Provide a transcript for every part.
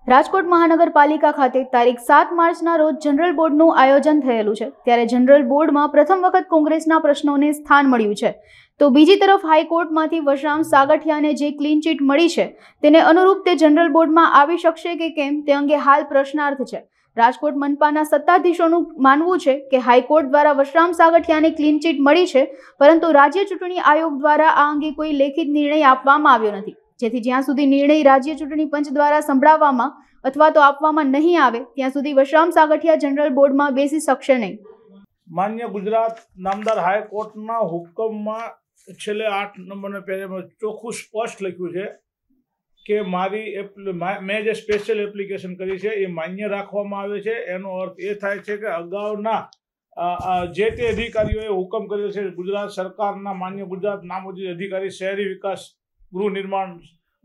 રાજકોટ મહાનગરપાલિકા ખાતે તારીખ 7 માર્ચના રોજ જનરલ બોર્ડનું આયોજન થયેલું છે। ત્યારે જનરલ બોર્ડમાં પ્રથમ વખત કોંગ્રેસના પ્રશ્નોને સ્થાન મળ્યું છે, તો બીજી તરફ હાઈકોર્ટમાંથી વશરામ સાગઠિયાને જે ક્લીન ચીટ મળી છે તેને અનુરૂપ તે જનરલ બોર્ડમાં આવી શકશે કે કેમ તે અંગે હાલ પ્રશ્નાર્થ છે। રાજકોટ મનપાના સત્તાધીશોનું માનવું છે કે હાઈકોર્ટ દ્વારા વશરામ સાગઠિયાને ક્લીન ચીટ મળી છે, પરંતુ રાજ્ય ચૂંટણી આયોગ દ્વારા આ અંગે કોઈ લેખિત નિર્ણય આપવામાં આવ્યો નથી, જેથી જ્યાં સુધી નિર્ણય રાજ્ય ચૂંટણી પંચ દ્વારા સંભળાવવામાં અથવા તો આપવામાં નહીં આવે ત્યાં સુધી વશરામ સાગઠિયા જનરલ બોર્ડમાં બેસી શકશે નહીં। માન્ય ગુજરાત નામદાર હાઈકોર્ટના હુકમમાં છેલ્લે 8 નંબરના પેજમાં ચોખ્ખું સ્પષ્ટ લખ્યું છે કે મેં જે સ્પેશિયલ એપ્લિકેશન કરી છે એ માન્ય રાખવામાં આવે છે। એનો અર્થ એ થાય છે કે અગાઉના જે તે અધિકારીઓએ હુકમ કર્યો છે, ગુજરાત સરકારના માન્ય ગુજરાત નામોદી અધિકારી શહેરી વિકાસ ગૃહ નિર્માણ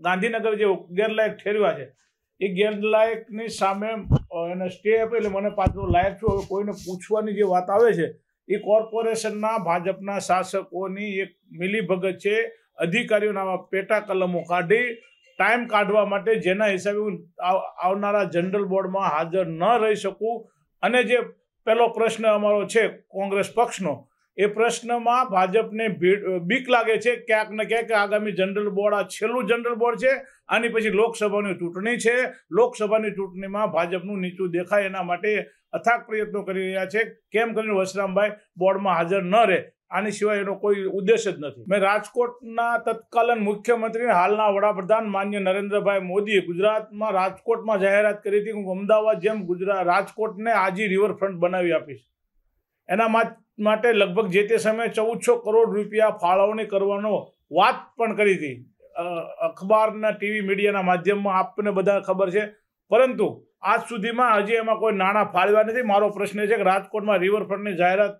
ગાંધીનગર જે ગેરલાયક ઠેરવ્યા છે એ ગેરલાયકની સામે એને સ્ટે આપે એટલે મને પાછો લાયક છું। હવે કોઈને પૂછવાની જે વાત આવે છે એ કોર્પોરેશનના ભાજપના શાસકોની એક મિલીભગત છે। અધિકારીઓના પેટા કલમો કાઢી ટાઈમ કાઢવા માટે, જેના હિસાબે હું આવનારા જનરલ બોર્ડમાં હાજર ન રહી શકું। અને જે પહેલો પ્રશ્ન અમારો છે કોંગ્રેસ પક્ષનો, એ પ્રશ્નમાં ભાજપને બીક લાગે છે ક્યાંક ને ક્યાંક આગામી જનરલ બોર્ડ આ છેલ્લું જનરલ બોર્ડ છે, આની પછી લોકસભાની ચૂંટણી છે। લોકસભાની ચૂંટણીમાં ભાજપનું નીચું દેખાય એના માટે અથાગ પ્રયત્નો કરી રહ્યા છે, કેમ કરીને વશરામભાઈ બોર્ડમાં હાજર ન રહે, આની સિવાય એનો કોઈ ઉદ્દેશ જ નથી। મેં રાજકોટના તત્કાલીન મુખ્યમંત્રી હાલના વડાપ્રધાન માન્ય નરેન્દ્રભાઈ મોદીએ ગુજરાતમાં રાજકોટમાં જાહેરાત કરી હતી કે હું અમદાવાદ જેમ રાજકોટને આજી રિવરફ્રન્ટ બનાવી આપીશ। એના માટે લગભગ જે તે સમયે 1400 કરોડ રૂપિયા ફાળવણી કરવાનો વાત પણ કરી હતી। અખબારના ટીવી મીડિયાના માધ્યમમાં આપને બધા ખબર છે, પરંતુ આજ સુધીમાં હજી એમાં કોઈ નાણાં ફાળવ્યા નથી। મારો પ્રશ્ન છે કે રાજકોટમાં રિવરફ્રન્ટની જાહેરાત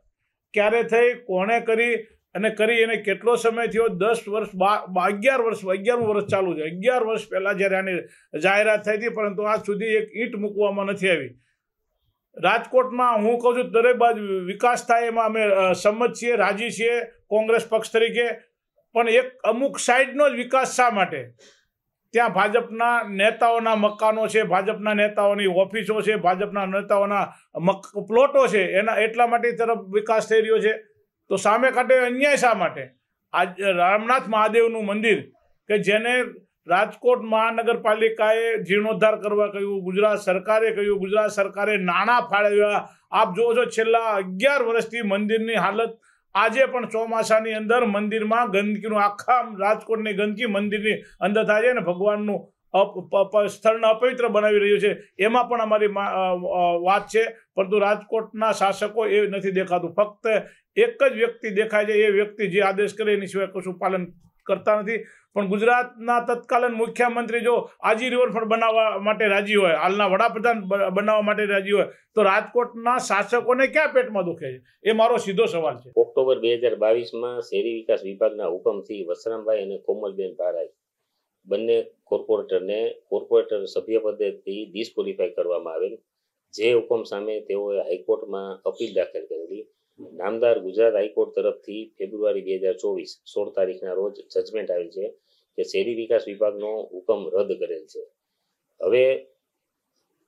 ક્યારે થઈ, કોણે કરી અને કરી એને કેટલો સમય થયો? 10 વર્ષ 11મું વર્ષ ચાલુ છે। 11 વર્ષ પહેલાં જ્યારે આની જાહેરાત થઈ હતી, પરંતુ આજ સુધી એક ઈંટ મૂકવામાં નથી આવી। રાજકોટમાં હું કહું છું દરેક બાજુ વિકાસ થાય એમાં અમે સંમત છીએ, રાજી છીએ કોંગ્રેસ પક્ષ તરીકે, પણ એક અમુક સાઈડનો જ વિકાસ શા માટે? ત્યાં ભાજપના નેતાઓના મકાનો છે, ભાજપના નેતાઓની ઓફિસો છે, ભાજપના નેતાઓના પ્લોટો છે, એના એટલા માટે તરફ વિકાસ થઈ રહ્યો છે। તો સામે કાંઠે અન્યાય શા માટે? આજ રામનાથ મહાદેવનું મંદિર કે જેને રાજકોટ મહાનગરપાલિકાએ જીર્ણોદ્ધાર કરવા કહ્યું, ગુજરાત સરકારે કહ્યું, ગુજરાત સરકારે નાણાં ફાળવ્યા। આપ જુઓ છો છેલ્લા 11 વર્ષથી મંદિરની હાલત, આજે પણ ચોમાસાની અંદર મંદિરમાં ગંદકીનું, આખા રાજકોટની ગંદકી મંદિરની અંદર થાય છે અને ભગવાનનું સ્થળને અપવિત્ર બનાવી રહ્યું છે, એમાં પણ અમારી વાત છે। પરંતુ રાજકોટના શાસકો એ નથી દેખાતું, ફક્ત એક જ વ્યક્તિ દેખાય છે, એ વ્યક્તિ જે આદેશ કરે એની સિવાય કશું પાલન કરતા નથી। પણ ગુજરાતના તત્કાલીન મુખ્યમંત્રી જો આજી રિવરફ્રન્ટ બનાવવા માટે રાજી હોય, હાલના વડાપ્રધાન બનાવવા માટે રાજી હોય, તો રાજકોટના શાસકોને ક્યાં પેટમાં દુખે છે? એ મારો સીધો સવાલ છે। ઓક્ટોબર 2022માં શહેરી વિકાસ વિભાગના હુકમથી વશરામભાઈ અને કોમલબેન ભારાઈ બંને કોર્પોરેટર સભ્યપદેથી ડિસ્ક્વોલિફાય કરવામાં આવેલ। જે હુકમ સામે તેઓએ હાઈકોર્ટમાં અપીલ દાખલ કરેલી। નામદાર ગુજરાત હાઈકોર્ટ તરફથી ફેબ્રુઆરી 2024 16 તારીખના રોજ જજમેન્ટ આવી છે કે શહેરી વિકાસ વિભાગનો હુકમ રદ કરેલ છે। હવે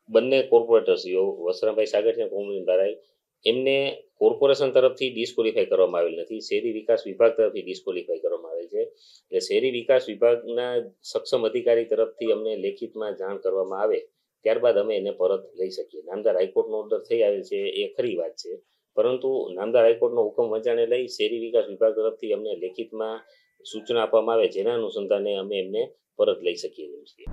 બંને કોર્પોરેટર્સીઓ વશરામભાઈ સાગઠિયા અને કોમલબેન ભારાઈ એમને કોર્પોરેશન તરફથી ડિસ્ક્વોલિફાય કરવામાં આવેલ નથી, શહેરી વિકાસ વિભાગ તરફથી ડિસ્ક્વોલિફાય કરવામાં આવેલ છે। એટલે શહેરી વિકાસ વિભાગના સક્ષમ અધિકારી તરફથી અમને લેખિતમાં જાણ કરવામાં આવે ત્યારબાદ અમે એને પરત લઈ શકીએ। નામદાર હાઈકોર્ટનો ઓર્ડર થઈ આવેલ છે એ ખરી વાત છે, પરંતુ નામદાર હાઈકોર્ટનો હુકમ વંચાણે લઈ શહેરી વિકાસ વિભાગ તરફથી અમને લેખિતમાં સૂચના આપવામાં આવે જેના અનુસંધાને અમે એમને પરત લઈ શકીએ છીએ।